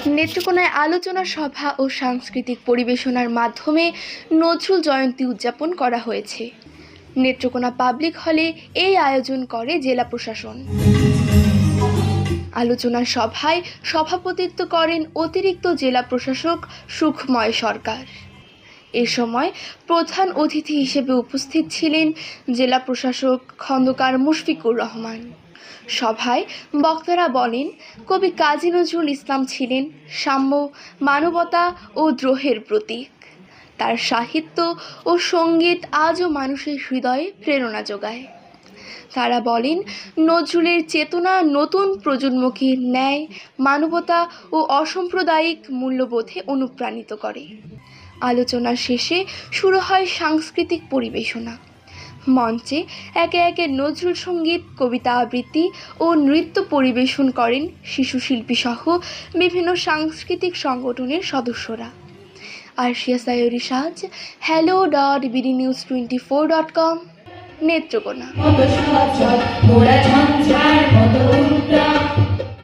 নেত্রকোনায় আলোচনা সভা ও সাংস্কৃতিক পরিবেশনার মাধ্যমে নজরুল জয়ন্তী উদযাপন করা হয়েছে। নেত্রকোনা পাবলিক হলে এই আয়োজন করে জেলা প্রশাসন। আলোচনা সভায় সভাপতিত্ব করেন অতিরিক্ত জেলা প্রশাসক সুখময় সরকার। এ সময় প্রধান অতিথি হিসেবে উপস্থিত ছিলেন জেলা প্রশাসক খন্দকার মুশফিকুর রহমান। সভায় বক্তারা বলেন, কবি কাজী নজরুল ইসলাম ছিলেন সাম্য, মানবতা ও দ্রোহের প্রতীক। তার সাহিত্য ও সঙ্গীত আজও মানুষের হৃদয়ে প্রেরণা যোগায়। তারা বলেন, নজরুলের চেতনা নতুন প্রজন্মকে ন্যায়, মানবতা ও অসাম্প্রদায়িক মূল্যবোধে অনুপ্রাণিত করে। আলোচনার শেষে শুরু হয় সাংস্কৃতিক পরিবেশনা। মঞ্চে একে একে নজরুল সঙ্গীত, কবিতা আবৃত্তি ও নৃত্য পরিবেশন করেন শিশু শিল্পী সহ বিভিন্ন সাংস্কৃতিক সংগঠনের সদস্যরা। আরশিয়া সায়রি সাজ, hello.bdnews24.com, নেত্রকোনা।